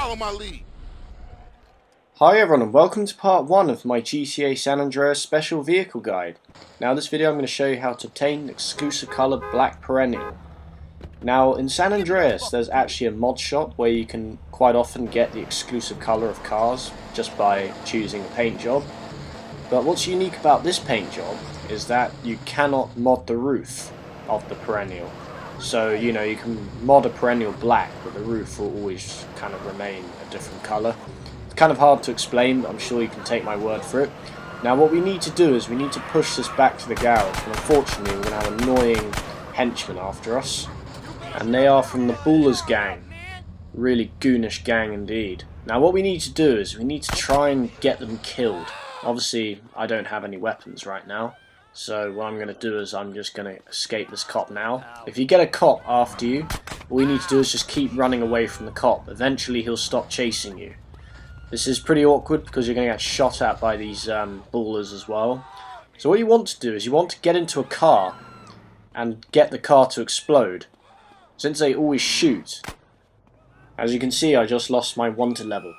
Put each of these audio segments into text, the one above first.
Follow my lead. Hi everyone and welcome to part 1 of my GTA San Andreas special vehicle guide. Now in this video I'm going to show you how to obtain the exclusive colour Black Perennial. Now in San Andreas there's actually a mod shop where you can quite often get the exclusive colour of cars just by choosing a paint job. But what's unique about this paint job is that you cannot mod the roof of the Perennial. So you can mod a Perennial black but the roof will always kind of remain a different colour. Kind of hard to explain, but I'm sure you can take my word for it. Now what we need to do is we need to push this back to the garage, and unfortunately we're going to have annoying henchmen after us, and they are from the Ballas gang. Really goonish gang indeed. Now what we need to do is we need to try and get them killed. Obviously I don't have any weapons right now, so what I'm going to do is I'm just going to escape this cop now. If you get a cop after you, all you need to do is just keep running away from the cop. Eventually he'll stop chasing you. This is pretty awkward because you're going to get shot at by these ballers as well. So what you want to do is you want to get into a car and get the car to explode. Since they always shoot. As you can see, I just lost my wanted level.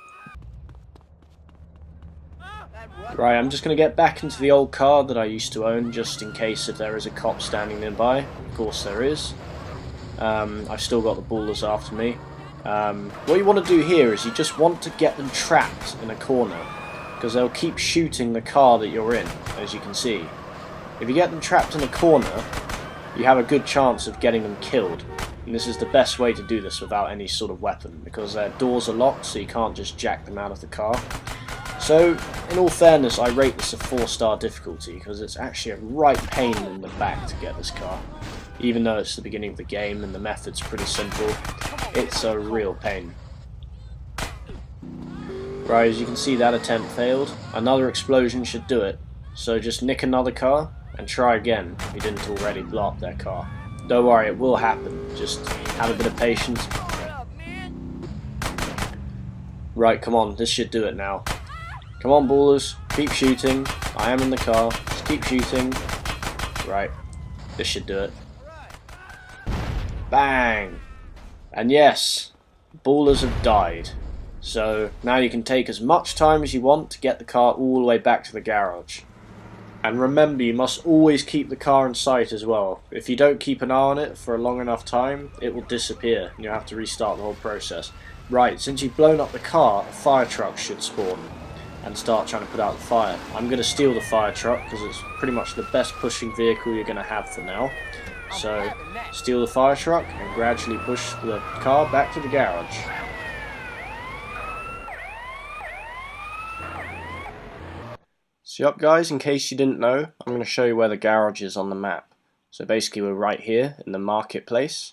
Right, I'm just going to get back into the old car that I used to own just in case if there is a cop standing nearby. Of course there is. I've still got the ballers after me. What you want to do here is you just want to get them trapped in a corner because they'll keep shooting the car that you're in, as you can see. If you get them trapped in a corner, you have a good chance of getting them killed, and this is the best way to do this without any sort of weapon because their doors are locked, so you can't just jack them out of the car. So in all fairness, I rate this a 4-star difficulty because it's actually a right pain in the back to get this car. Even though it's the beginning of the game and the method's pretty simple, it's a real pain. Right, as you can see that attempt failed. Another explosion should do it. So just nick another car and try again if you didn't already blow up their car. Don't worry, it will happen. Just have a bit of patience. Right, come on, this should do it now. Come on, ballers, keep shooting. I am in the car, just keep shooting. Right, this should do it. Bang! And yes, ballers have died. So now you can take as much time as you want to get the car all the way back to the garage. And remember, you must always keep the car in sight as well. If you don't keep an eye on it for a long enough time, it will disappear and you'll have to restart the whole process. Right, since you've blown up the car, a fire truck should spawn and start trying to put out the fire. I'm going to steal the fire truck because it's pretty much the best pushing vehicle you're going to have for now. So, steal the fire truck and gradually push the car back to the garage. So up guys, in case you didn't know, I'm going to show you where the garage is on the map. So basically we're right here in the marketplace.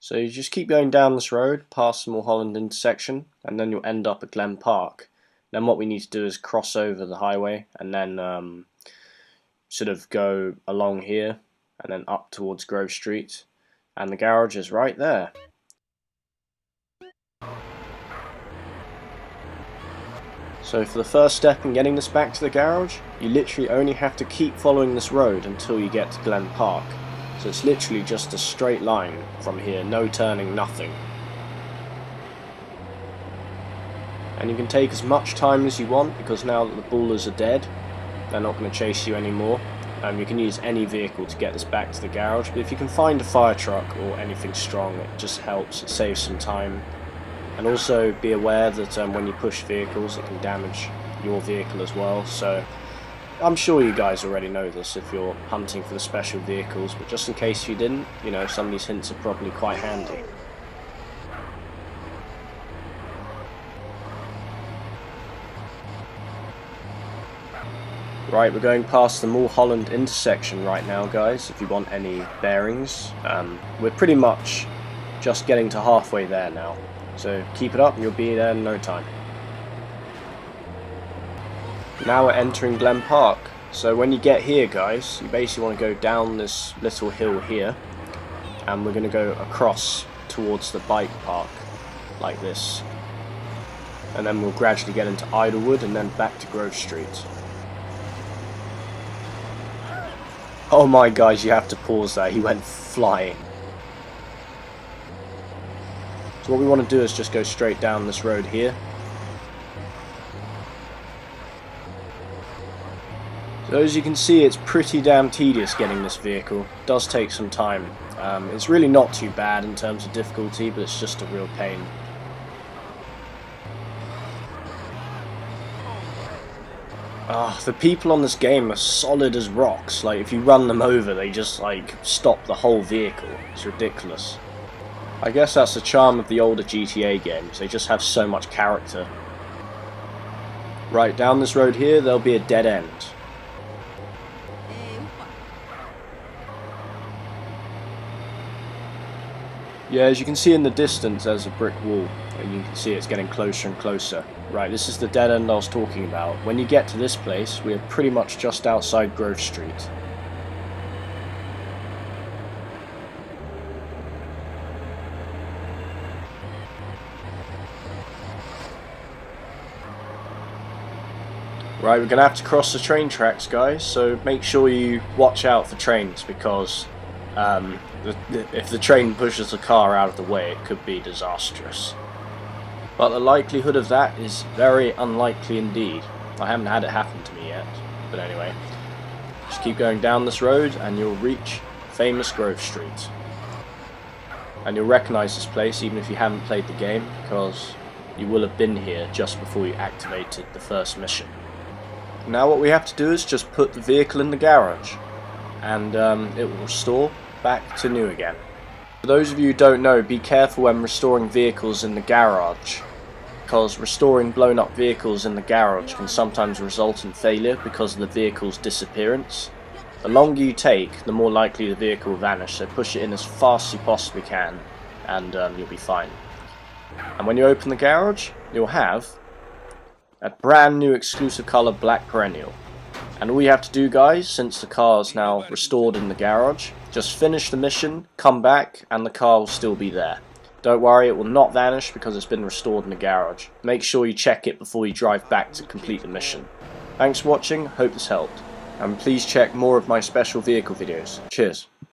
So you just keep going down this road, past the Mulholland intersection, and then you'll end up at Glen Park. Then what we need to do is cross over the highway and then sort of go along here and then up towards Grove Street, and the garage is right there. So for the first step in getting this back to the garage, you literally only have to keep following this road until you get to Glen Park. So it's literally just a straight line from here, no turning, nothing. And you can take as much time as you want because now that the ballers are dead, they're not going to chase you anymore. You can use any vehicle to get this back to the garage, but if you can find a fire truck or anything strong, it just helps, it saves some time. And also be aware that when you push vehicles it can damage your vehicle as well, so I'm sure you guys already know this if you're hunting for the special vehicles, but just in case you didn't, some of these hints are probably quite handy. Right, we're going past the Mulholland intersection right now guys, if you want any bearings. We're pretty much just getting to halfway there now, so keep it up and you'll be there in no time. Now we're entering Glen Park, so when you get here guys, you basically want to go down this little hill here, and we're going to go across towards the bike park, like this. And then we'll gradually get into Idlewood and then back to Grove Street. Oh my guys, you have to pause that, he went flying. So what we want to do is just go straight down this road here. So as you can see, it's pretty damn tedious getting this vehicle. It does take some time. It's really not too bad in terms of difficulty, but it's just a real pain. The people on this game are solid as rocks. Like, if you run them over, they just, like, stop the whole vehicle. It's ridiculous. I guess that's the charm of the older GTA games. They just have so much character. Right, down this road here, there'll be a dead end. Yeah, as you can see in the distance, there's a brick wall, and you can see it's getting closer and closer. Right, this is the dead end I was talking about. When you get to this place, we are pretty much just outside Grove Street. Right, we're going to have to cross the train tracks, guys, so make sure you watch out for trains, because if the train pushes the car out of the way, it could be disastrous. But the likelihood of that is very unlikely indeed. I haven't had it happen to me yet, but anyway. Just keep going down this road and you'll reach famous Grove Street. And you'll recognise this place even if you haven't played the game, because you will have been here just before you activated the first mission. Now what we have to do is just put the vehicle in the garage, and it will restore back to new again. For those of you who don't know, be careful when restoring vehicles in the garage, because restoring blown up vehicles in the garage can sometimes result in failure because of the vehicle's disappearance. The longer you take, the more likely the vehicle will vanish, so push it in as fast as you possibly can, and you'll be fine. And when you open the garage, you'll have a brand new exclusive colour black Perennial. And all you have to do, guys, since the car is now restored in the garage, just finish the mission, come back, and the car will still be there. Don't worry, it will not vanish because it's been restored in the garage. Make sure you check it before you drive back to complete the mission. Thanks for watching, hope this helped. And please check more of my special vehicle videos. Cheers.